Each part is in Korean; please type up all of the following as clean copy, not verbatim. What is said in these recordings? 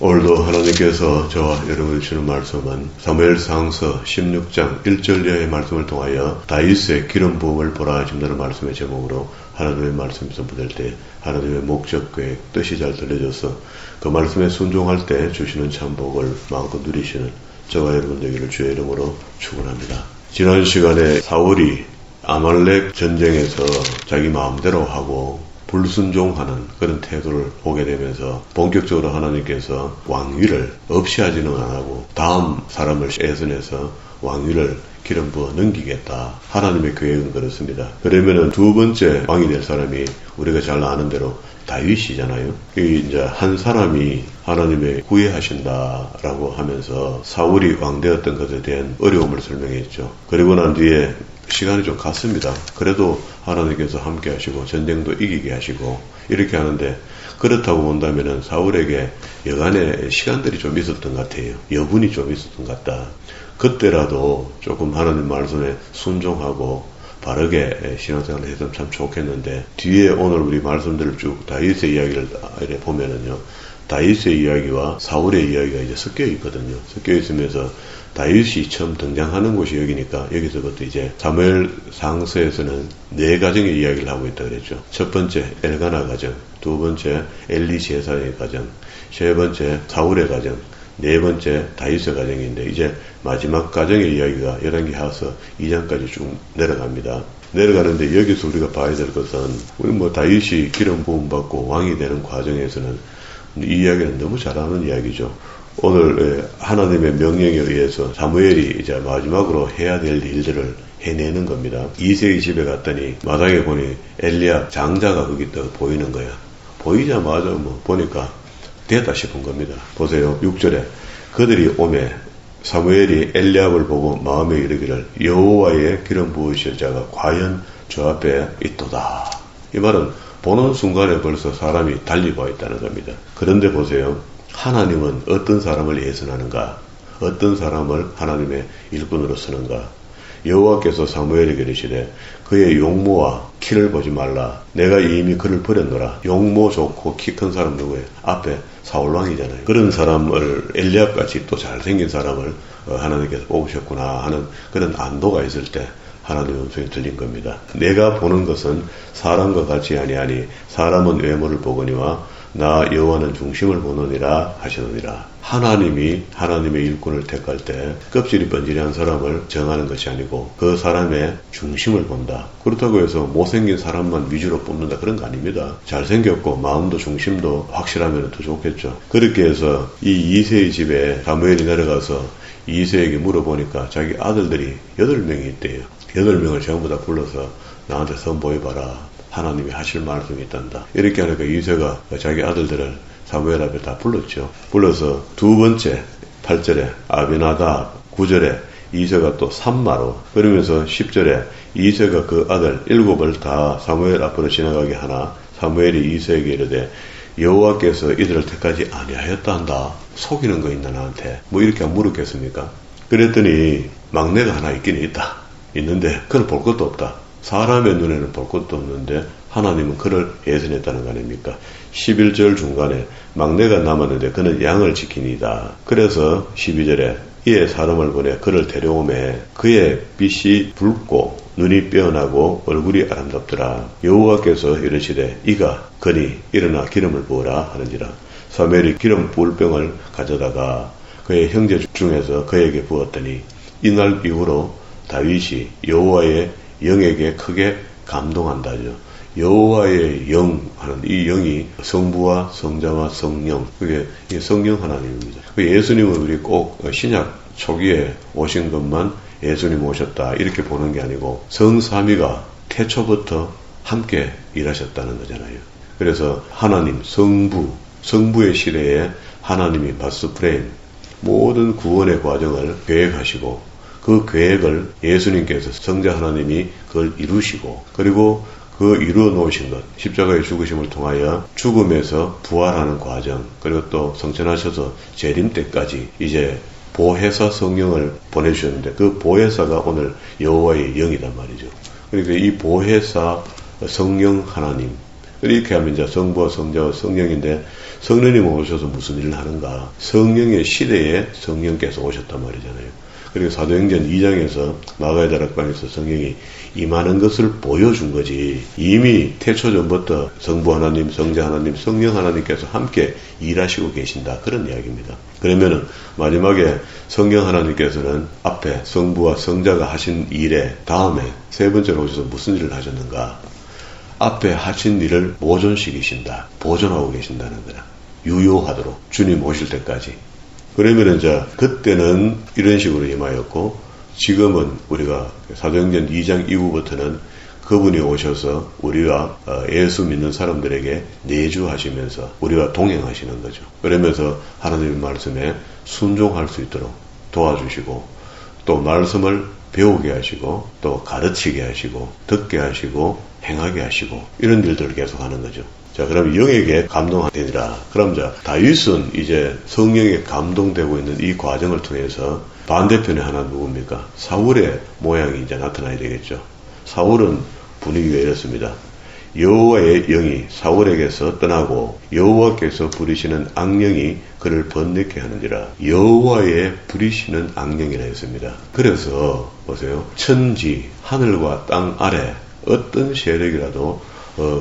오늘도 하나님께서 저와 여러분을 주는 말씀은 사무엘상서 16장 1절 이하의 말씀을 통하여 다윗의 기름 부음을 보라 하신다는 말씀의 제목으로 하나님의 말씀 선포될 때 하나님의 목적, 계획, 뜻이 잘 들려져서 그 말씀에 순종할 때 주시는 참 복을 마음껏 누리시는 저와 여러분 되기를 주의 이름으로 축원합니다. 지난 시간에 사울이 아말렉 전쟁에서 자기 마음대로 하고 불순종하는 그런 태도를 보게 되면서 본격적으로 하나님께서 왕위를 없이 하지는 않고 다음 사람을 예선해서 왕위를 기름 부어 넘기겠다. 하나님의 계획은 그렇습니다. 그러면은 두 번째 왕이 될 사람이 우리가 잘 아는 대로 다윗이잖아요. 이제 한 사람이 하나님의 구애하신다라고 하면서 사울이 왕되었던 것에 대한 어려움을 설명했죠. 그리고 난 뒤에 시간이 좀 갔습니다. 그래도 하나님께서 함께 하시고 전쟁도 이기게 하시고 이렇게 하는데 그렇다고 본다면은 사울에게 여간의 시간들이 좀 있었던 것 같아요. 여분이 좀 있었던 것 같다. 그때라도 조금 하나님 말씀에 순종하고 바르게 신앙생활을 했으면 참 좋겠는데 뒤에 오늘 우리 말씀들을 쭉 다윗의 이야기를 보면은요. 다윗의 이야기와 사울의 이야기가 이제 섞여 있거든요. 섞여 있으면서 다윗이 처음 등장하는 곳이 여기니까 여기서부터 이제 사무엘상서에서는 네 가정의 이야기를 하고 있다 그랬죠. 첫 번째 엘가나 가정, 두 번째 엘리 제사의 가정, 세 번째 사울의 가정, 네 번째 다윗의 가정인데 이제 마지막 가정의 이야기가 11개 하서 2장까지 쭉 내려갑니다. 내려가는데 여기서 우리가 봐야 될 것은 우리 다윗이 기름 부음 받고 왕이 되는 과정에서는 이 이야기는 너무 잘하는 이야기죠. 오늘 하나님의 명령에 의해서 사무엘이 이제 마지막으로 해야 될 일들을 해내는 겁니다. 이새의 집에 갔더니 마당에 보니 엘리압 장자가 거기 떠 보이는 거야. 보이자마자 보니까 됐다 싶은 겁니다. 보세요. 6절에 그들이 오매 사무엘이 엘리압을 보고 마음에 이르기를 여호와의 기름 부으실 자가 과연 저 앞에 있도다. 이 말은 보는 순간에 벌써 사람이 달리 보아 있다는 겁니다. 그런데 보세요. 하나님은 어떤 사람을 예선하는가? 어떤 사람을 하나님의 일꾼으로 쓰는가? 여호와께서 사무엘에게 이르시되 그의 용모와 키를 보지 말라. 내가 이미 그를 버렸노라. 용모 좋고 키 큰 사람 누구예요? 앞에 사울왕이잖아요. 그런 사람을 엘리압같이 또 잘생긴 사람을 하나님께서 뽑으셨구나 하는 그런 안도가 있을 때 하나님의 음성이 들린 겁니다. 내가 보는 것은 사람과 같이 아니하니 사람은 외모를 보거니와 나 여호와는 중심을 보느니라 하시느니라. 하나님이 하나님의 일꾼을 택할 때 껍질이 번지르한 사람을 정하는 것이 아니고 그 사람의 중심을 본다. 그렇다고 해서 못생긴 사람만 위주로 뽑는다 그런 거 아닙니다. 잘생겼고 마음도 중심도 확실하면 더 좋겠죠. 그렇게 해서 이 이새의 집에 사무엘이 내려가서 이새에게 물어보니까 자기 아들들이 8명이 있대요. 8명을 전부 다 불러서 나한테 선보여봐라. 하나님이 하실 말씀이 있단다. 이렇게 하니까 이새가 자기 아들들을 사무엘 앞에 다 불렀죠. 불러서 두 번째 8절에 아비나답, 9절에 이새가 또 산마로, 그러면서 10절에 이새가 그 아들 7을 다 사무엘 앞으로 지나가게 하나 사무엘이 이새에게 이르되 여호와께서 이들을 택하지 아니하였다 한다. 속이는 거 있나 나한테? 이렇게 물었겠습니까? 그랬더니 막내가 하나 있긴 있다. 있는데 그는 볼 것도 없다. 사람의 눈에는 볼 것도 없는데 하나님은 그를 예선했다는 거 아닙니까? 11절 중간에 막내가 남았는데 그는 양을 지키니다. 그래서 12절에 이에 사람을 보내 그를 데려오매 그의 빛이 붉고 눈이 빼어나고 얼굴이 아름답더라. 여호와께서 이르시되 이가 그니 일어나 기름을 부으라 하는지라. 사무엘이 기름 부을 병을 가져다가 그의 형제 중에서 그에게 부었더니 이날 이후로 다윗이 여호와의 영에게 크게 감동한다죠. 여호와의 영 하는 이 영이 성부와 성자와 성령, 그게 성령 하나님입니다. 예수님은 우리 꼭 신약 초기에 오신 것만 예수님 오셨다 이렇게 보는 게 아니고 성삼위가 태초부터 함께 일하셨다는 거잖아요. 그래서 하나님 성부의 시대에 하나님이 바스프레임 모든 구원의 과정을 계획하시고 그 계획을 예수님께서 성자 하나님이 그걸 이루시고 그리고 그 이루어 놓으신 것 십자가의 죽으심을 통하여 죽음에서 부활하는 과정 그리고 또 성천하셔서 재림 때까지 이제 보혜사 성령을 보내주셨는데 그 보혜사가 오늘 여호와의 영이란 말이죠. 그러니까 이 보혜사 성령 하나님 이렇게 하면 이제 성부와 성자와 성령인데 성령님 오셔서 무슨 일을 하는가? 성령의 시대에 성령께서 오셨단 말이잖아요. 그리고 사도행전 2장에서 마가의 다락방에서 성령이 임하는 것을 보여준 거지. 이미 태초 전부터 성부 하나님, 성자 하나님, 성령 하나님께서 함께 일하시고 계신다. 그런 이야기입니다. 그러면은 마지막에 성령 하나님께서는 앞에 성부와 성자가 하신 일에 다음에 세 번째로 오셔서 무슨 일을 하셨는가? 앞에 하신 일을 보존시키신다. 보존하고 계신다는 거다. 유효하도록 주님 오실 때까지. 그러면 이제 그때는 이런 식으로 임하였고 지금은 우리가 사도행전 2장 이후부터는 그분이 오셔서 우리가 예수 믿는 사람들에게 내주하시면서 우리와 동행하시는 거죠. 그러면서 하나님의 말씀에 순종할 수 있도록 도와주시고 또 말씀을 배우게 하시고 또 가르치게 하시고 듣게 하시고 행하게 하시고 이런 일들을 계속 하는 거죠. 자, 그럼 영에게 감동되니라. 그럼 자, 다윗은 이제 성령에 감동되고 있는 이 과정을 통해서 반대편에 하나 누굽니까? 사울의 모양이 이제 나타나야 되겠죠. 사울은 분위기가 이렇습니다. 여호와의 영이 사울에게서 떠나고 여호와께서 부리시는 악령이 그를 번뇌케 하는지라. 여호와의 부리시는 악령이라 했습니다. 그래서 보세요. 천지, 하늘과 땅 아래 어떤 세력이라도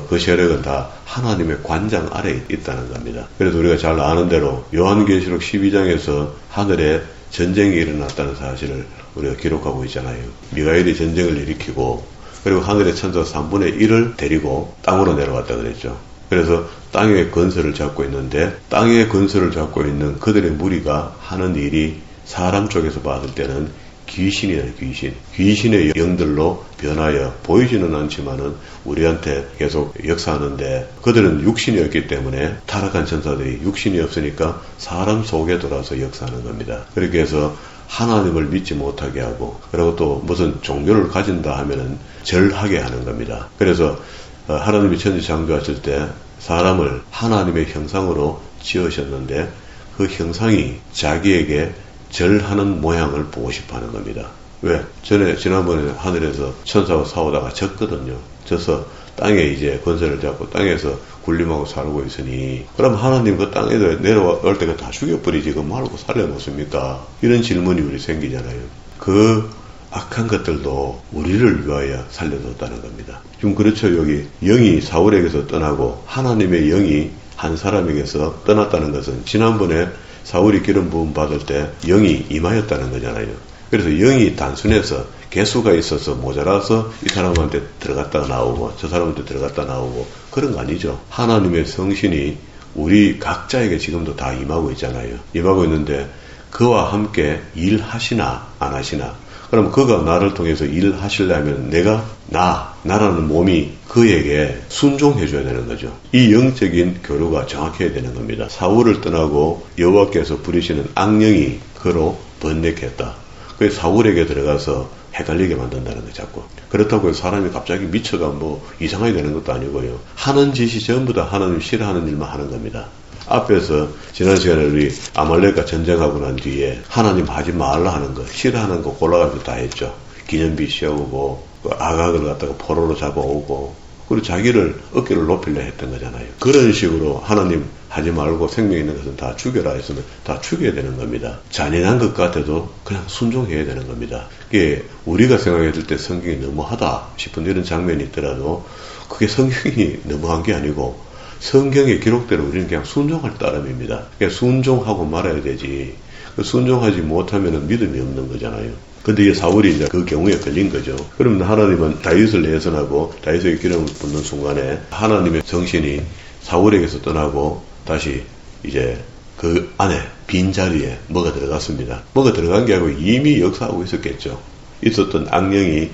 그 세력은 다 하나님의 관장 아래에 있다는 겁니다. 그래서 우리가 잘 아는 대로 요한계시록 12장에서 하늘에 전쟁이 일어났다는 사실을 우리가 기록하고 있잖아요. 미가엘이 전쟁을 일으키고 그리고 하늘의 천사 3분의 1을 데리고 땅으로 내려왔다 그랬죠. 그래서 땅의 건설을 잡고 있는데 땅의 건설을 잡고 있는 그들의 무리가 하는 일이 사람 쪽에서 봤을 때는 귀신이에요, 귀신. 귀신의 영들로 변하여 보이지는 않지만은 우리한테 계속 역사하는데 그들은 육신이었기 때문에 타락한 천사들이 육신이 없으니까 사람 속에 들어와서 역사하는 겁니다. 그렇게 해서 하나님을 믿지 못하게 하고 그리고 또 무슨 종교를 가진다 하면은 절하게 하는 겁니다. 그래서 하나님이 천지 창조하실 때 사람을 하나님의 형상으로 지으셨는데 그 형상이 자기에게 절하는 모양을 보고 싶어 하는 겁니다. 왜? 지난번에 하늘에서 천사와 싸우다가 졌거든요. 져서 땅에 이제 권세를 잡고 땅에서 군림하고 살고 있으니 그럼 하나님 그 땅에 내려올 때가 다 죽여버리지 그 말고 살려놓습니까? 이런 질문이 우리 생기잖아요. 그 악한 것들도 우리를 위하여 살려뒀다는 겁니다. 지금 그렇죠. 여기 영이 사울에게서 떠나고 하나님의 영이 한 사람에게서 떠났다는 것은 지난번에 사울이 기름 부음 받을 때 영이 임하였다는 거잖아요. 그래서 영이 단순해서 개수가 있어서 모자라서 이 사람한테 들어갔다 나오고 저 사람한테 들어갔다 나오고 그런 거 아니죠. 하나님의 성신이 우리 각자에게 지금도 다 임하고 있잖아요. 임하고 있는데 그와 함께 일하시나 안 하시나. 그럼 그가 나를 통해서 일하시려면 내가 나라는 몸이 그에게 순종해줘야 되는 거죠. 이 영적인 교류가 정확해야 되는 겁니다. 사울을 떠나고 여호와께서 부리시는 악령이 그로 번뇌했다. 그래서 사울에게 들어가서 헷갈리게 만든다는 거예요. 자꾸. 그렇다고 해서 사람이 갑자기 미쳐가 뭐 이상하게 되는 것도 아니고요. 하는 짓이 전부 다 하나님 싫어하는 일만 하는 겁니다. 앞에서 지난 시간에 우리 아말렉과 전쟁하고 난 뒤에 하나님 하지 말라 하는 거 싫어하는 거 골라가지고 다 했죠. 기념비 씌우고 아각을 갖다가 포로로 잡아오고 그리고 자기를 어깨를 높이려 했던 거잖아요. 그런 식으로 하나님 하지 말고 생명 있는 것은 다 죽여라 했으면 다 죽여야 되는 겁니다. 잔인한 것 같아도 그냥 순종해야 되는 겁니다. 이게 우리가 생각했을 때 성경이 너무하다 싶은 이런 장면이 있더라도 그게 성경이 너무한 게 아니고 성경의 기록대로 우리는 그냥 순종할 따름입니다. 그냥 순종하고 말아야 되지. 순종하지 못하면 믿음이 없는 거잖아요. 근데 이게 사울이 이제 그 경우에 걸린 거죠. 그러면 하나님은 다윗을 내선하고 다윗에게 기름을 붓는 순간에 하나님의 정신이 사울에게서 떠나고 다시 이제 그 안에 빈자리에 뭐가 들어갔습니다. 뭐가 들어간 게 아니고 이미 역사하고 있었겠죠. 있었던 악령이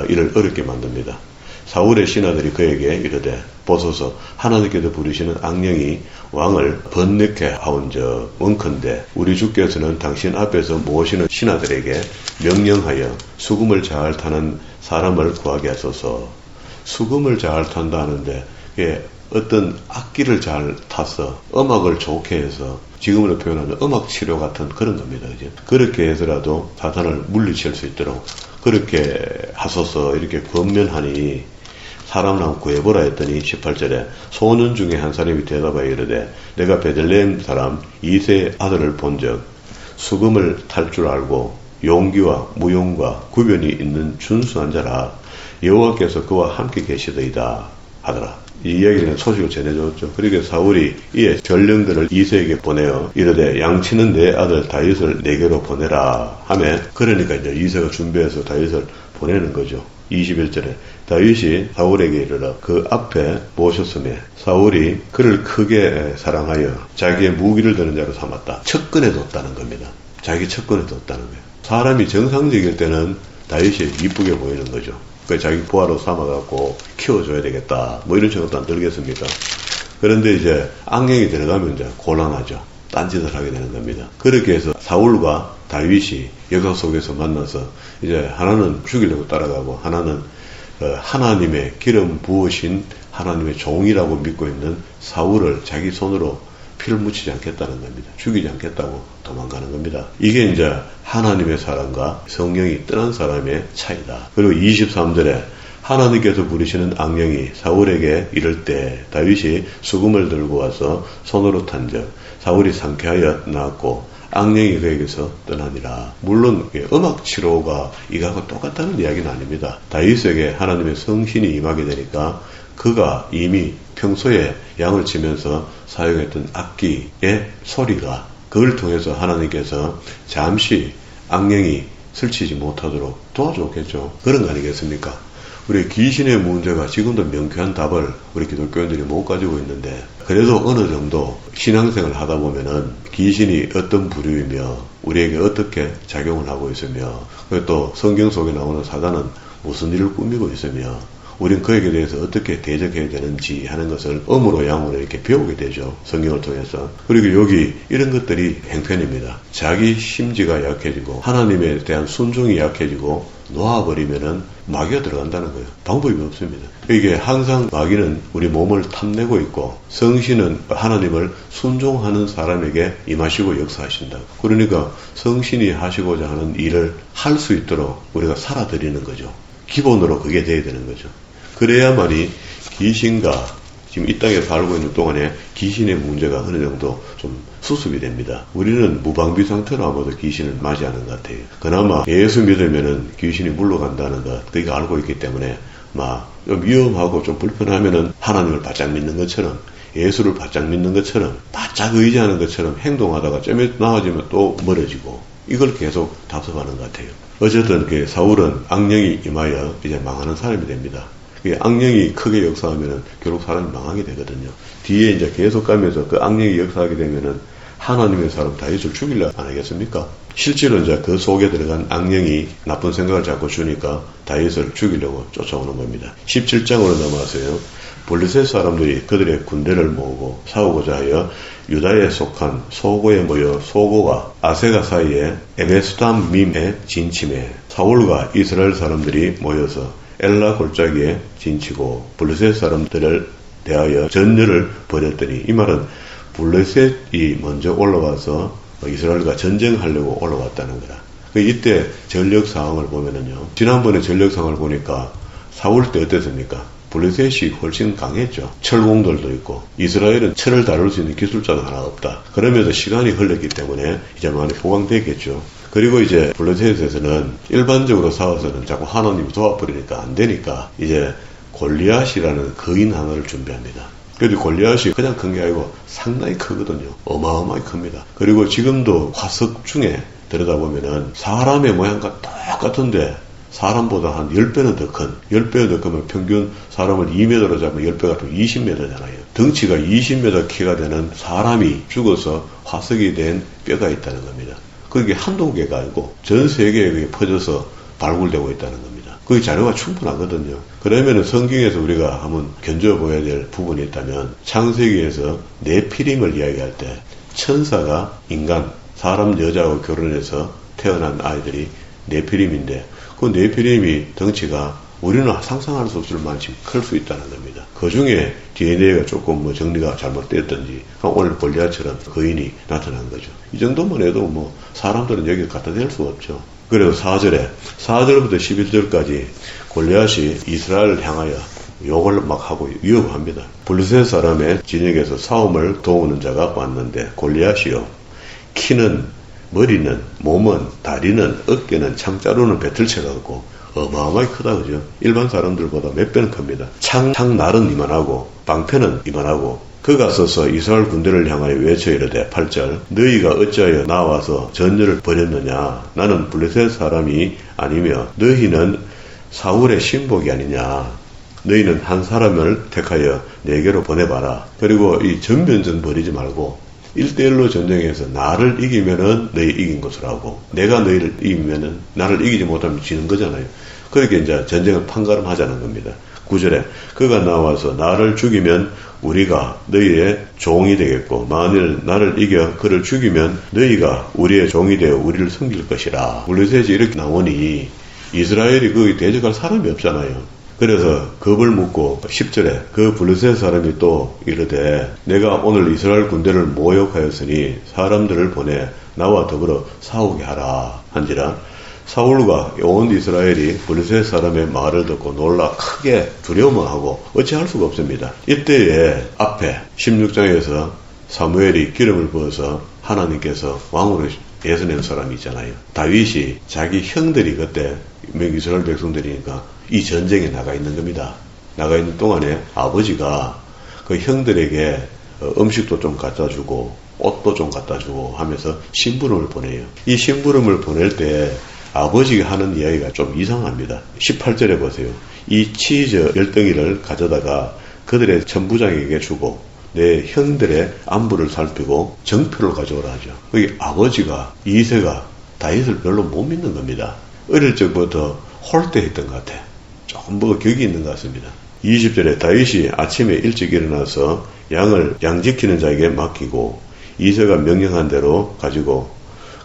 이를 어렵게 만듭니다. 사울의 신하들이 그에게 이르되 보소서 하나님께서 부르시는 악령이 왕을 번뇌케 하온즉 원컨대 우리 주께서는 당신 앞에서 모시는 신하들에게 명령하여 수금을 잘 타는 사람을 구하게 하소서. 수금을 잘 탄다 하는데 어떤 악기를 잘 타서 음악을 좋게 해서 지금으로 표현하면 음악 치료 같은 그런 겁니다. 그죠? 그렇게 해서라도 사탄을 물리칠 수 있도록 그렇게 하소서 이렇게 권면하니 사람을 한번 구해보라 했더니 18절에 소년 중에 한 사람이 대답하여 이르되 내가 베들레헴 사람 이세의 아들을 본즉 수금을 탈 줄 알고 용기와 무용과 구변이 있는 준수한 자라 여호와께서 그와 함께 계시더이다 하더라. 이 이야기는 소식을 전해줬죠. 그러니까 사울이 이에 전령들을 이세에게 보내어 이르되 양치는 내 아들 다윗을 내게로 보내라 하며 그러니까 이제 이세가 준비해서 다윗을 보내는 거죠. 21절에 다윗이 사울에게 이르러 그 앞에 모셨으며 사울이 그를 크게 사랑하여 자기의 무기를 드는 자로 삼았다. 척근에 뒀다는 겁니다. 자기 척근에 뒀다는 거예요. 사람이 정상적일 때는 다윗이 이쁘게 보이는 거죠. 그 자기 부하로 삼아갖고 키워줘야 되겠다. 뭐 이런 생각도 안 들겠습니까? 그런데 이제 악령이 들어가면 이제 곤란하죠. 딴짓을 하게 되는 겁니다. 그렇게 해서 사울과 다윗이 역사 속에서 만나서 이제 하나는 죽이려고 따라가고 하나는 하나님의 기름 부으신 하나님의 종이라고 믿고 있는 사울을 자기 손으로 피를 묻히지 않겠다는 겁니다. 죽이지 않겠다고 도망가는 겁니다. 이게 이제 하나님의 사람과 성령이 떠난 사람의 차이다. 그리고 23절에 하나님께서 부르시는 악령이 사울에게 이를 때 다윗이 수금을 들고 와서 손으로 탄즉 사울이 상쾌하여 나았고 악령이 그에게서 떠나니라. 물론 음악 치료가 이거하고 똑같다는 이야기는 아닙니다. 다윗에게 하나님의 성신이 임하게 되니까 그가 이미 평소에 양을 치면서 사용했던 악기의 소리가 그걸 통해서 하나님께서 잠시 악령이 설치지 못하도록 도와줬겠죠. 그런 거 아니겠습니까? 우리 귀신의 문제가 지금도 명쾌한 답을 우리 기독교인들이 못 가지고 있는데 그래도 어느 정도 신앙생활을 하다 보면은 귀신이 어떤 부류이며 우리에게 어떻게 작용을 하고 있으며 그리고 또 성경 속에 나오는 사단은 무슨 일을 꾸미고 있으며 우린 그에게 대해서 어떻게 대적해야 되는지 하는 것을 음으로 양으로 이렇게 배우게 되죠. 성경을 통해서. 그리고 여기 이런 것들이 행편입니다. 자기 심지가 약해지고 하나님에 대한 순종이 약해지고 놓아버리면은 마귀가 들어간다는 거예요. 방법이 없습니다. 이게 항상 마귀는 우리 몸을 탐내고 있고 성신은 하나님을 순종하는 사람에게 임하시고 역사하신다. 그러니까 성신이 하시고자 하는 일을 할 수 있도록 우리가 살아드리는 거죠. 기본으로 그게 돼야 되는 거죠. 그래야만이 귀신과 지금 이 땅에 살고 있는 동안에 귀신의 문제가 어느 정도 좀 수습이 됩니다. 우리는 무방비 상태로 아마도 귀신을 맞이하는 것 같아요. 그나마 예수 믿으면은 귀신이 물러간다는 것, 그게 알고 있기 때문에 좀 위험하고 좀 불편하면은 하나님을 바짝 믿는 것처럼 예수를 바짝 믿는 것처럼 바짝 의지하는 것처럼 행동하다가 좀 나아지면 또 멀어지고 이걸 계속 답습하는 것 같아요. 어쨌든 그 사울은 악령이 임하여 이제 망하는 사람이 됩니다. 악령이 크게 역사하면은 결국 사람이 망하게 되거든요. 뒤에 이제 계속 가면서 그 악령이 역사하게 되면은 하나님의 사람 다윗을 죽이려 안 하겠습니까? 실제로 이제 그 속에 들어간 악령이 나쁜 생각을 자꾸 주니까 다윗을 죽이려고 쫓아오는 겁니다. 17장으로 넘어가서요. 블레셋 사람들이 그들의 군대를 모으고 싸우고자 하여 유다에 속한 소고에 모여 소고와 아세가 사이에 에베스담 밈에 진침해 사울과 이스라엘 사람들이 모여서 엘라 골짜기에 진치고 블레셋 사람들을 대하여 전열을 벌였더니 이 말은 블레셋이 먼저 올라와서 이스라엘과 전쟁하려고 올라왔다는 거라. 이때 전력 상황을 보면은요. 지난번에 전력 상황을 보니까 사울 때 어땠습니까? 블레셋이 훨씬 강했죠. 철공들도 있고 이스라엘은 철을 다룰 수 있는 기술자가 하나 없다. 그러면서 시간이 흘렀기 때문에 이제 많이 보강됐겠죠. 그리고 이제 블레셋에서는 일반적으로 싸워서는 자꾸 하나님이 도와버리니까 안 되니까 이제 골리앗이라는 거인 하나를 준비합니다. 그래도 골리앗이 그냥 큰 게 아니고 상당히 크거든요. 어마어마하게 큽니다. 그리고 지금도 화석 중에 들여다보면은 사람의 모양과 똑같은데 사람보다 한 10배는 더 큰, 10배는 더 크면 평균 사람을 2m로 잡으면 10배 같으면 20m잖아요. 덩치가 20m 키가 되는 사람이 죽어서 화석이 된 뼈가 있다는 겁니다. 그게 한두 개가 아니고 전 세계에 퍼져서 발굴되고 있다는 겁니다. 그 자료가 충분하거든요. 그러면 성경에서 우리가 한번 견뎌보아야 될 부분이 있다면 창세기에서 네피림을 이야기할 때 천사가 인간, 사람 여자하고 결혼해서 태어난 아이들이 네피림인데 그 네피림이 덩치가 우리는 상상할 수 없을 만큼 클 수 있다는 겁니다. 그 중에 DNA가 조금 정리가 잘못됐든지 오늘 골리앗처럼 거인이 나타난 거죠. 이 정도만 해도 사람들은 여기 갖다 댈 수 없죠. 그래서 4절부터 11절까지 골리앗이 이스라엘을 향하여 욕을 막 하고 위협합니다. 블레셋 사람의 진영에서 싸움을 도우는 자가 왔는데 골리앗이요, 키는, 머리는, 몸은, 다리는, 어깨는, 창자루는 배틀채가 같고 어마어마하게 크다, 그죠? 일반 사람들보다 몇 배는 큽니다. 창날은 이만하고 방패는 이만하고, 그가 서서 이스라엘 군대를 향하여 외쳐 이르되 8절 너희가 어찌하여 나와서 전열을 벌였느냐? 나는 블레셋 사람이 아니며 너희는 사울의 신복이 아니냐? 너희는 한 사람을 택하여 내게로 보내봐라. 그리고 이 전변전 벌이지 말고 1대1로 전쟁에서 나를 이기면은 너희 이긴 것으로 하고, 내가 너희를 이기면은 나를 이기지 못하면 지는 거잖아요. 그렇게 이제 전쟁을 판가름하자는 겁니다. 9절에 그가 나와서 나를 죽이면 우리가 너희의 종이 되겠고, 만일 나를 이겨 그를 죽이면 너희가 우리의 종이 되어 우리를 섬길 것이라. 블레셋이 이렇게 나오니 이스라엘이 거기 대적할 사람이 없잖아요. 그래서 겁을 먹고 10절에 그 블레셋 사람이 또 이르되 내가 오늘 이스라엘 군대를 모욕하였으니 사람들을 보내 나와 더불어 싸우게 하라 한지라. 사울과 온 이스라엘이 블레셋 사람의 말을 듣고 놀라 크게 두려워하고 어찌할 수가 없습니다. 이때에 앞에 16장에서 사무엘이 기름을 부어서 하나님께서 왕으로 예선한 사람이 있잖아요. 다윗이 자기 형들이 그때 이스라엘 백성들이니까 이 전쟁에 나가 있는 겁니다. 나가 있는 동안에 아버지가 그 형들에게 음식도 좀 갖다 주고 옷도 좀 갖다 주고 하면서 심부름을 보내요. 이 심부름을 보낼 때 아버지가 하는 이야기가 좀 이상합니다. 18절에 보세요. 이 치즈 10덩이를 가져다가 그들의 천부장에게 주고 내 형들의 안부를 살피고 정표를 가져오라 하죠. 여기 아버지가 이새가 다윗을 별로 못 믿는 겁니다. 어릴 적부터 홀대했던 것 같아. 조금 뭐가 격이 있는 것 같습니다. 20절에 다윗이 아침에 일찍 일어나서 양을 양지키는 자에게 맡기고 이새가 명령한 대로 가지고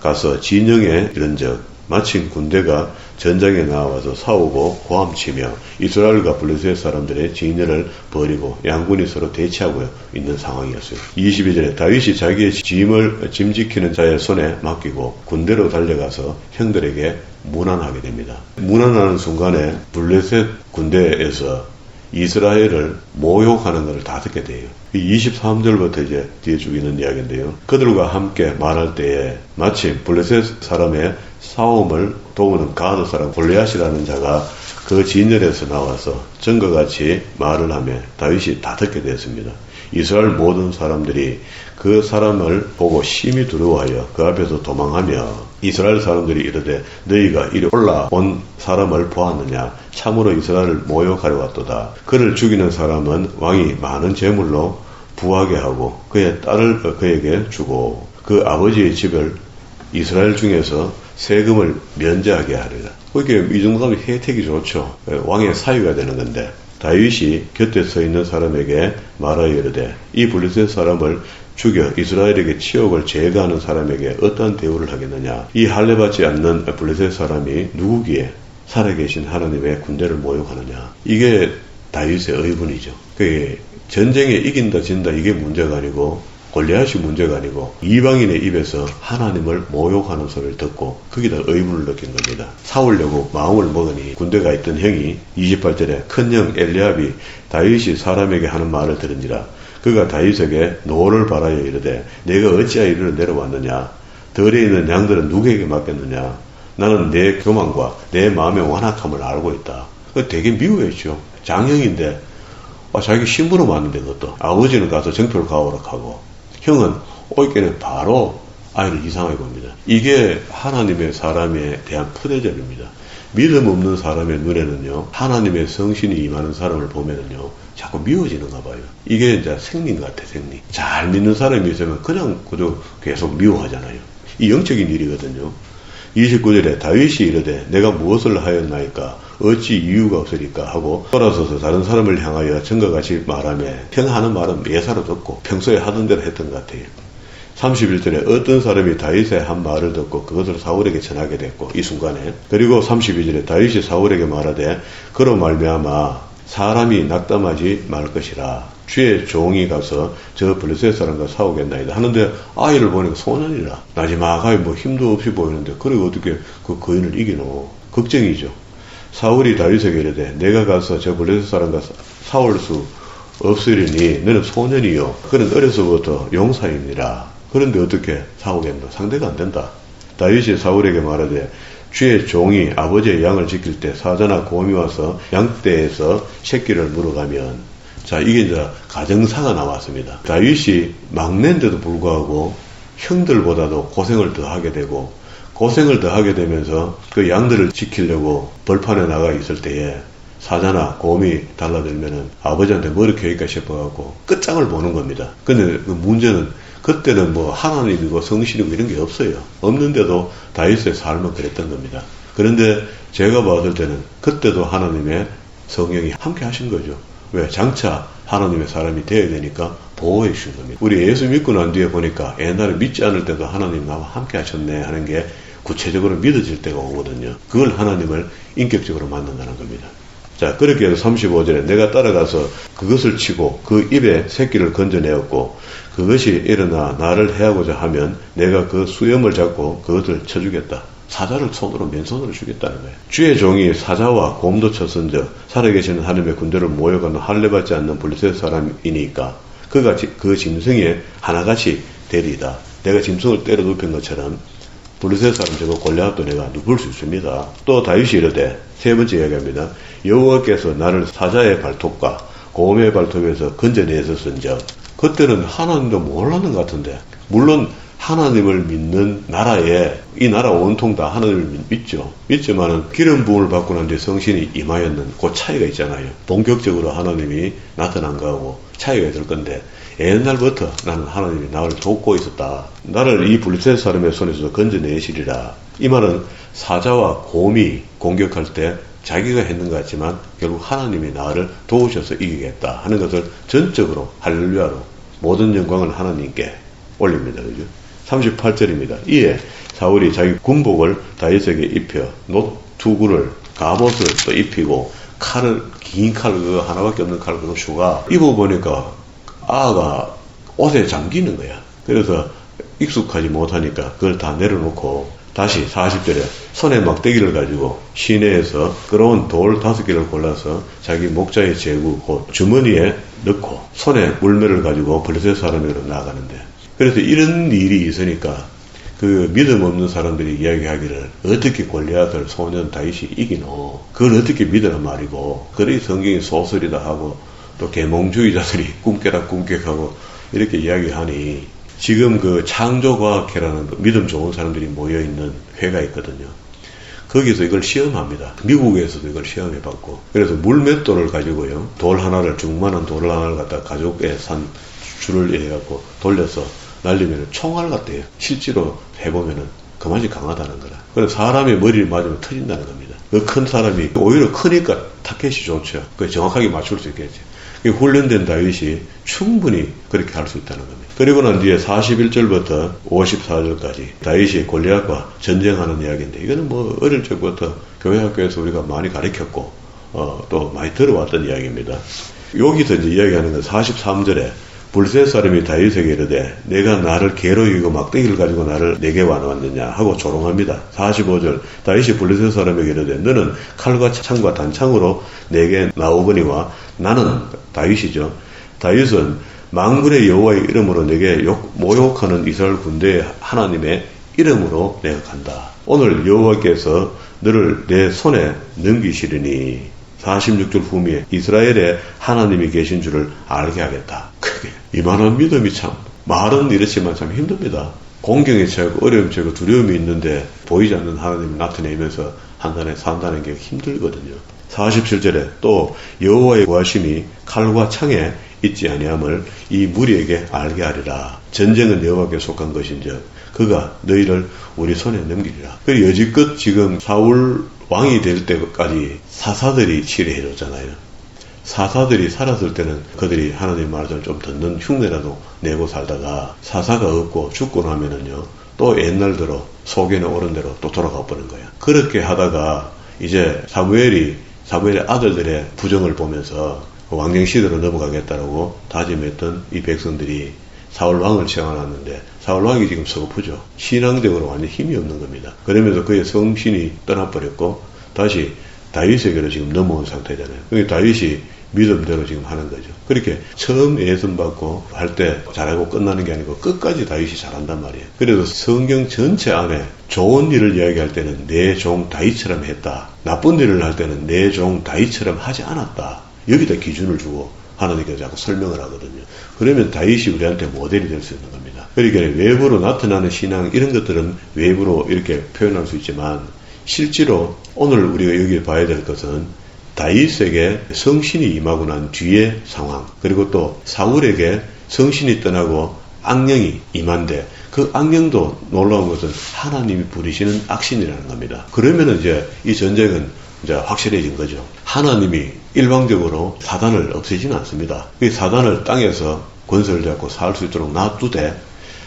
가서 진영에 이른적 마침 군대가 전장에 나와서 싸우고 고함치며 이스라엘과 블레셋 사람들의 진열을 벌이고 양군이 서로 대치하고 있는 상황이었어요. 22절에 다윗이 자기의 짐 지키는 자의 손에 맡기고 군대로 달려가서 형들에게 문안하게 됩니다. 문안하는 순간에 블레셋 군대에서 이스라엘을 모욕하는 것을 다 듣게 돼요. 23절부터 이제 뒤에 쭉 있는 이야기인데요. 그들과 함께 말할 때에 마침 블레셋 사람의 싸움을 도우는 가드 사람 골리앗이라는 자가 그 진열에서 나와서 전과 같이 말을 하며 다윗이 다 듣게 되었습니다. 이스라엘 모든 사람들이 그 사람을 보고 심히 두려워하여 그 앞에서 도망하며 이스라엘 사람들이 이르되 너희가 이리 올라온 사람을 보았느냐? 참으로 이스라엘을 모욕하려 왔도다. 그를 죽이는 사람은 왕이 많은 재물로 부하게 하고 그의 딸을 그에게 주고 그 아버지의 집을 이스라엘 중에서 세금을 면제하게 하리라. 그렇게 이 정도 하면 혜택이 좋죠. 왕의 사위가 되는 건데 다윗이 곁에 서 있는 사람에게 말하여 이르되 이 블레셋 사람을 죽여 이스라엘에게 치욕을 제거하는 사람에게 어떠한 대우를 하겠느냐? 이 할례받지 않는 블레셋 사람이 누구기에 살아계신 하나님의 군대를 모욕하느냐? 이게 다윗의 의분이죠. 그게 전쟁에 이긴다 진다 이게 문제가 아니고 골리앗이 문제가 아니고 이방인의 입에서 하나님을 모욕하는 소리를 듣고 거기다 의문을 느낀 겁니다. 싸우려고 마음을 먹으니 군대가 있던 형이 28절에 큰형 엘리압이 다윗이 사람에게 하는 말을 들으니라. 그가 다윗에게 노를 바라여 이르되 내가 어찌하여 이리로 내려왔느냐? 덜에 있는 양들은 누구에게 맡겼느냐? 나는 내 교만과 내 마음의 완악함을 알고 있다. 되게 미워했죠. 장형인데 자기 신부름 왔는데 그것도 아버지는 가서 정표를 가오라 하고 형은 오이께는 바로 아이를 이상하게 봅니다. 이게 하나님의 사람에 대한 푸대접입니다. 믿음 없는 사람의 눈에는요 하나님의 성신이 임하는 사람을 보면은요 자꾸 미워지는가 봐요. 이게 이제 생리인 것 같아. 생리. 잘 믿는 사람이 있으면 그냥 그저 계속 미워하잖아요. 이 영적인 일이거든요. 29절에 다윗이 이르되 내가 무엇을 하였나이까 어찌 이유가 없으리까 하고 돌아서서 다른 사람을 향하여 전과 같이 말하며 형 하는 말은 예사로 듣고 평소에 하던 대로 했던 것 같아요. 31절에 어떤 사람이 다윗의 한 말을 듣고 그것을 사울에게 전하게 됐고 이 순간에 그리고 32절에 다윗이 사울에게 말하되 그로 말미암아 사람이 낙담하지 말 것이라 주의 종이 가서 저 블레셋 사람과 싸우겠나이다 하는데 아이를 보니까 소년이라 나지막하게 뭐 힘도 없이 보이는데 그래 어떻게 그 거인을 이기노 걱정이죠. 사울이 다윗에게 이르되 내가 가서 저 블레셋 사람과 사올 수 없으리니 너는 소년이요 그는 어려서부터 용사입니다. 그런데 어떻게 싸우겠노? 상대가 안 된다. 다윗이 사울에게 말하되 주의 종이 아버지의 양을 지킬 때 사자나 곰이 와서 양떼에서 새끼를 물어가면, 자, 이게 이제 가정사가 나왔습니다. 다윗이 막내인데도 불구하고 형들보다도 고생을 더 하게 되고, 고생을 더 하게 되면서 그 양들을 지키려고 벌판에 나가 있을 때에 사자나 곰이 달라들면은 아버지한테 머리 켜일까 싶어갖고 끝장을 보는 겁니다. 근데 그 문제는 그때는 뭐 하나님이고 성신이고 이런 게 없어요. 없는데도 다윗의 삶은 그랬던 겁니다. 그런데 제가 봤을 때는 그때도 하나님의 성령이 함께 하신 거죠. 왜? 장차 하나님의 사람이 되어야 되니까 보호해 주신 겁니다. 우리 예수 믿고 난 뒤에 보니까 옛날에 믿지 않을 때도 하나님 나와 함께 하셨네 하는 게 구체적으로 믿어질 때가 오거든요. 그걸 하나님을 인격적으로 만난다는 겁니다. 자, 그렇게 해서 35절에 내가 따라가서 그것을 치고 그 입에 새끼를 건져내었고 그것이 일어나 나를 해하고자 하면 내가 그 수염을 잡고 그것을 쳐주겠다. 사자를 손으로 맨손으로 죽였다는 거예요. 주의 종이 사자와 곰도 쳤은즉 살아계시는 하나님의 군대를 모여가는 할례받지 않는 블레셋 사람이니까 그가 그 짐승에 하나같이 되리이다. 내가 짐승을 때려 눕힌 것처럼 블레셋 사람 저거 골리앗도 내가 눕을 수 있습니다. 또 다윗이 이르되 세 번째 이야기합니다. 여호와께서 나를 사자의 발톱과 곰의 발톱에서 건져내셨은즉 그때는 하나님도 몰랐는 것 같은데, 물론 하나님을 믿는 나라에 이 나라 온통 다 하나님을 믿죠. 믿지만은 기름 부음을 받고 난 뒤에 성신이 임하였는 그 차이가 있잖아요. 본격적으로 하나님이 나타난 거하고 차이가 있을 건데 옛날부터 나는 하나님이 나를 돕고 있었다. 나를 이 블레셋 사람의 손에서 건져내시리라. 이 말은 사자와 곰이 공격할 때 자기가 했는 것 같지만 결국 하나님이 나를 도우셔서 이기겠다 하는 것을 전적으로 할렐루야로 모든 영광을 하나님께 올립니다. 그죠? 38절입니다. 이에 사울이 자기 군복을 다윗에게 입혀 노투구를 갑옷을 또 입히고 칼을 긴 칼 그거 하나밖에 없는 칼을 그거 슈가 입어보니까 아가 옷에 잠기는 거야. 그래서 익숙하지 못하니까 그걸 다 내려놓고 다시 40절에 손에 막대기를 가지고 시내에서 끌어온 돌 5개를 골라서 자기 목자의 제구 곧 주머니에 넣고 손에 물매를 가지고 블레셋 사람으로 나아가는데, 그래서 이런 일이 있으니까 그 믿음 없는 사람들이 이야기하기를 어떻게 골리앗을 소년 다윗이 이기노? 그걸 어떻게 믿으란 말이고, 그래 성경이 소설이다 하고 또 계몽주의자들이 꿈깨라 꿈깨하고 이렇게 이야기하니, 지금 그 창조과학회라는 믿음 좋은 사람들이 모여있는 회가 있거든요. 거기서 이걸 시험합니다. 미국에서도 이걸 시험해봤고, 그래서 물맷돌을 가지고요, 돌 하나를, 중만한 돌 하나를 갖다 가족에 산 줄을 해갖고 돌려서 날리면 총알 같대요. 실제로 해보면은 그만이 강하다는 거라. 그래서 사람의 머리를 맞으면 터진다는 겁니다. 그 큰 사람이 오히려 크니까 타켓이 좋죠. 그 정확하게 맞출 수 있겠죠. 훈련된 다윗이 충분히 그렇게 할 수 있다는 겁니다. 그리고 난 뒤에 41절부터 54절까지 다윗이 골리앗과 전쟁하는 이야기인데, 이거는 뭐 어릴 적부터 교회 학교에서 우리가 많이 가르쳤고 또 많이 들어왔던 이야기입니다. 여기서 이제 이야기하는 건 43절에 블레셋 사람이 다윗에게 이르되 내가 나를 개로 이기고 막대기를 가지고 나를 내게 와놨느냐 하고 조롱합니다. 45절 다윗이 블레셋 사람에게 이르되 너는 칼과 창과 단창으로 내게 나오거니와 나는 다윗이죠. 다윗은 만군의 여호와의 이름으로 내게 모욕하는 이스라엘 군대의 하나님의 이름으로 내가 간다. 오늘 여호와께서 너를 내 손에 넘기시리니 46절 후미에 이스라엘에 하나님이 계신 줄을 알게 하겠다. 그게 이만한 믿음이 참, 말은 이렇지만 참 힘듭니다. 공경에 처하고 어려움에 처하고 두려움이 있는데 보이지 않는 하나님을 나타내면서 산다는 게 힘들거든요. 47절에 또 여호와의 구하심이 칼과 창에 있지 아니함을 이 무리에게 알게 하리라. 전쟁은 여호와께 속한 것인즉 그가 너희를 우리 손에 넘기리라. 그리고 여지껏 지금 사울 왕이 될 때까지 사사들이 치료해줬잖아요. 사사들이 살았을 때는 그들이 하나님 말을 좀 듣는 흉내라도 내고 살다가 사사가 없고 죽고 나면은요, 또 옛날대로 속에는 오른 대로 또 돌아가 버린 거야. 그렇게 하다가 이제 사무엘의 아들들의 부정을 보면서 왕정 시대로 넘어가겠다라고 다짐했던 이 백성들이 사울 왕을 세워놨는데 사울 왕이 지금 서글프죠. 신앙적으로 완전 힘이 없는 겁니다. 그러면서 그의 성신이 떠나버렸고 다시 다윗에게로 지금 넘어온 상태잖아요. 그러니까 다윗이 믿음대로 지금 하는 거죠. 그렇게 처음 예선 받고 할 때 잘하고 끝나는 게 아니고 끝까지 다윗이 잘한단 말이에요. 그래서 성경 전체 안에 좋은 일을 이야기할 때는 내 종 다윗처럼 했다. 나쁜 일을 할 때는 내 종 다윗처럼 하지 않았다. 여기다 기준을 주고 하나님께서 자꾸 설명을 하거든요. 그러면 다윗이 우리한테 모델이 될 수 있는 겁니다. 그러니까 외부로 나타나는 신앙 이런 것들은 외부로 이렇게 표현할 수 있지만 실제로 오늘 우리가 여기 봐야 될 것은 다윗에게 성신이 임하고 난 뒤의 상황, 그리고 또 사울에게 성신이 떠나고 악령이 임한데 그 악령도 놀라운 것은 하나님이 부리시는 악신이라는 겁니다. 그러면은 이제 이 전쟁은 이제 확실해진 거죠. 하나님이 일방적으로 사단을 없애지는 않습니다. 그 사단을 땅에서 권세를 잡고 살 수 있도록 놔두되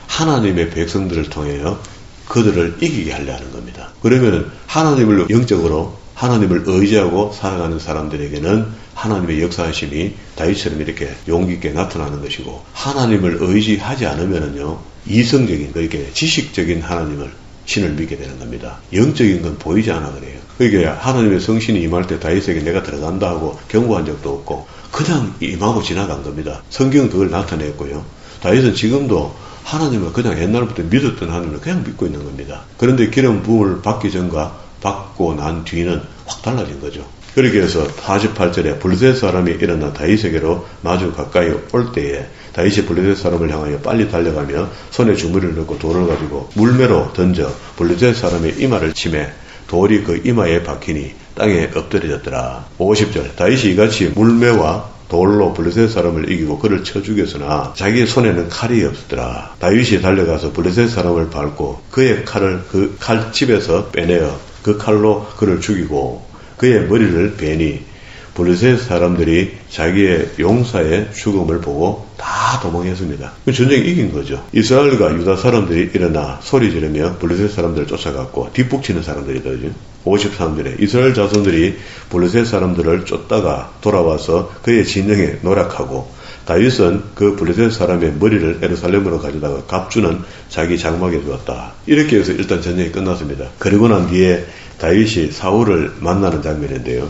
하나님의 백성들을 통하여 그들을 이기게 하려 하는 겁니다. 그러면은 하나님을 영적으로 하나님을 의지하고 살아가는 사람들에게는 하나님의 역사하심이 다윗처럼 이렇게 용기 있게 나타나는 것이고, 하나님을 의지하지 않으면은요 이성적인 그렇게 지식적인 하나님을 신을 믿게 되는 겁니다. 영적인 건 보이지 않아 그래요. 그러니까 하나님의 성신이 임할 때 다윗에게 내가 들어간다 하고 경고한 적도 없고 그냥 임하고 지나간 겁니다. 성경은 그걸 나타냈고요. 다윗은 지금도 하나님을 그냥 옛날부터 믿었던 하나님을 그냥 믿고 있는 겁니다. 그런데 기름 부음을 받기 전과 받고 난 뒤는 확 달라진 거죠. 그렇게 해서 48절에 블레셋 사람이 일어나 다윗에게로 마주 가까이 올 때에 다윗이 블레셋 사람을 향하여 빨리 달려가며 손에 주머니를 넣고 돌을 가지고 물매로 던져 블레셋 사람의 이마를 치매 돌이 그 이마에 박히니 땅에 엎드려졌더라. 50절 다윗이 이같이 물매와 돌로 블레셋 사람을 이기고 그를 쳐 죽였으나 자기의 손에는 칼이 없었더라. 다윗이 달려가서 블레셋 사람을 밟고 그의 칼을 그 칼집에서 빼내어 그 칼로 그를 죽이고 그의 머리를 베니 블레셋 사람들이 자기의 용사의 죽음을 보고 다 도망했습니다. 전쟁이 이긴 거죠. 이스라엘과 유다 사람들이 일어나 소리 지르며 블레셋 사람들을 쫓아갔고 뒷북치는 사람들이더죠. 53절에 이스라엘 자손들이 블레셋 사람들을 쫓다가 돌아와서 그의 진영에 노략하고 다윗은 그 블레셋 사람의 머리를 예루살렘으로 가져다가 갑주는 자기 장막에 두었다. 이렇게 해서 일단 전쟁이 끝났습니다. 그리고 난 뒤에 다윗이 사울을 만나는 장면인데요.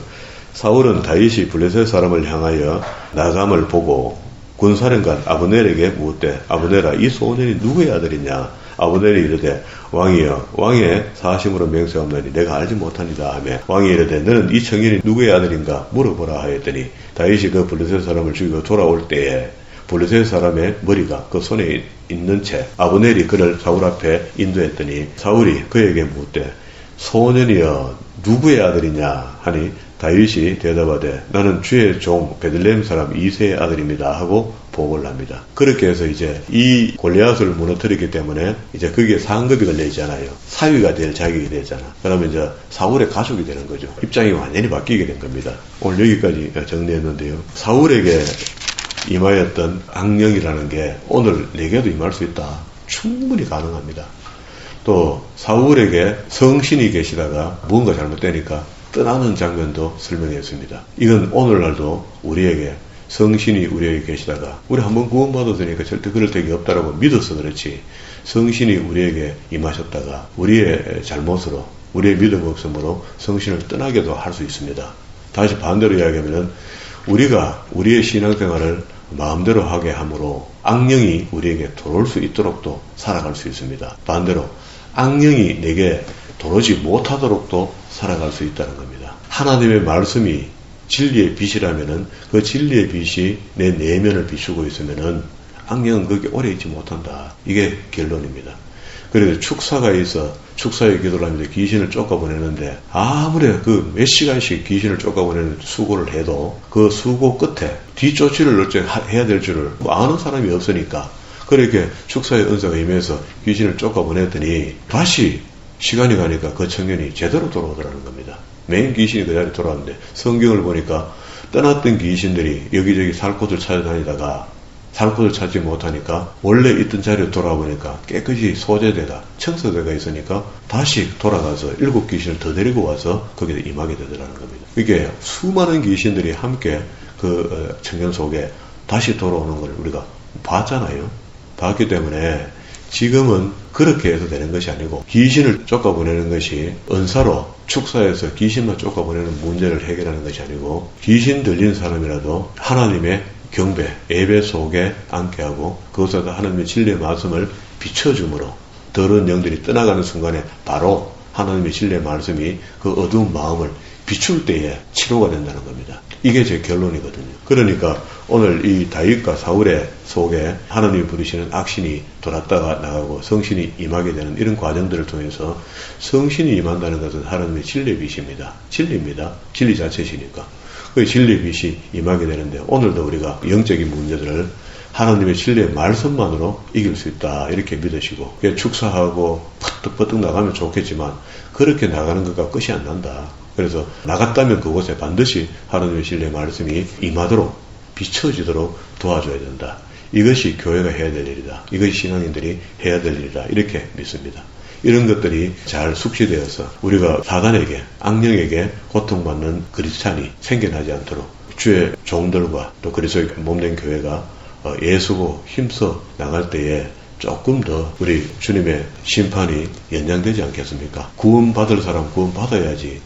사울은 다윗이 블레셋 사람을 향하여 나감을 보고 군사령관 아브넬에게 묻되 아브넬아 이 소년이 누구의 아들이냐. 아브넬이 이르되 왕이여 왕의 사심으로 맹세하옵나니 내가 알지 못하니다 하며 왕이 이르되 너는 이 청년이 누구의 아들인가 물어보라 하였더니 다윗이 그 블레셋 사람을 죽이고 돌아올 때에 블레셋 사람의 머리가 그 손에 있는 채 아브넬이 그를 사울 앞에 인도했더니 사울이 그에게 묻되 소년이여 누구의 아들이냐 하니 다윗이 대답하되 나는 주의 종 베들레헴 사람 이새의 아들입니다 하고 보고를 합니다. 그렇게 해서 이제 이 골리앗을 무너뜨렸기 때문에 이제 거기에 상급이 걸려 있잖아요. 사위가 될 자격이 되잖아. 그러면 이제 사울의 가족이 되는 거죠. 입장이 완전히 바뀌게 된 겁니다. 오늘 여기까지 정리했는데요. 사울에게 임하였던 악령이라는 게 오늘 내게도 임할 수 있다. 충분히 가능합니다. 또 사울에게 성신이 계시다가 무언가 잘못되니까 떠나는 장면도 설명했습니다. 이건 오늘날도 우리에게 성신이 우리에게 계시다가 우리 한번 구원받았으니까 절대 그럴 택이 없다라고 믿어서 그렇지 성신이 우리에게 임하셨다가 우리의 잘못으로 우리의 믿음 없음으로 성신을 떠나게도 할 수 있습니다. 다시 반대로 이야기하면 우리가 우리의 신앙생활을 마음대로 하게 함으로 악령이 우리에게 들어올 수 있도록도 살아갈 수 있습니다. 반대로 악령이 내게 들어오지 못하도록도 살아갈 수 있다는 겁니다. 하나님의 말씀이 진리의 빛이라면은 그 진리의 빛이 내 내면을 비추고 있으면은 악령은 거기 오래 있지 못한다. 이게 결론입니다. 그래서 축사가 있어 축사의 기도를 하면서 귀신을 쫓아보내는데 아무리 그 몇 시간씩 귀신을 쫓아보내는 수고를 해도 그 수고 끝에 뒤쫓이를 어째 해야 될 줄을 아는 사람이 없으니까 그렇게 축사의 은사가 임해서 귀신을 쫓아보냈더니 다시 시간이 가니까 그 청년이 제대로 돌아오더라는 겁니다. 맨 귀신이 그 자리에 돌아왔는데 성경을 보니까 떠났던 귀신들이 여기저기 살 곳을 찾아다니다가 살 곳을 찾지 못하니까 원래 있던 자리에 돌아보니까 깨끗이 소재대가 청소대가 있으니까 다시 돌아가서 7 귀신을 더 데리고 와서 거기에 임하게 되더라는 겁니다. 이게 수많은 귀신들이 함께 그 청년 속에 다시 돌아오는 걸 우리가 봤잖아요. 봤기 때문에 지금은 그렇게 해서 되는 것이 아니고 귀신을 쫓아보내는 것이 은사로 축사해서 귀신만 쫓아보내는 문제를 해결하는 것이 아니고 귀신 들린 사람이라도 하나님의 경배, 예배 속에 앉게 하고 그것에다 하나님의 진리의 말씀을 비춰줌으로 더러운 영들이 떠나가는 순간에 바로 하나님의 진리의 말씀이 그 어두운 마음을 비출 때에 치료가 된다는 겁니다. 이게 제 결론이거든요. 그러니까 오늘 이 다윗과 사울의 속에 하나님이 부르시는 악신이 돌았다가 나가고 성신이 임하게 되는 이런 과정들을 통해서 성신이 임한다는 것은 하나님의 진리의 빛입니다. 진리입니다. 진리 자체시니까. 그 진리의 빛이 임하게 되는데 오늘도 우리가 영적인 문제들을 하나님의 진리의 말씀만으로 이길 수 있다 이렇게 믿으시고 축사하고 퍼뜩퍼뜩 나가면 좋겠지만 그렇게 나가는 것과 끝이 안 난다. 그래서 나갔다면 그곳에 반드시 하나님의 진리의 말씀이 임하도록 비춰지도록 도와줘야 된다. 이것이 교회가 해야 될 일이다. 이것이 신앙인들이 해야 될 일이다. 이렇게 믿습니다. 이런 것들이 잘 숙지되어서 우리가 사단에게 악령에게 고통받는 그리스찬이 생겨나지 않도록 주의 종들과 또 그리스도의 몸된 교회가 애쓰고 힘써 나갈 때에 조금 더 우리 주님의 심판이 연장되지 않겠습니까? 구원받을 사람 구원받아야지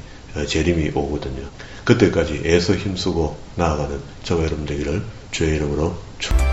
재림이 오거든요. 그때까지 애써 힘쓰고 나아가는 저와 여러분 되기를 주의 이름으로 축복합니다.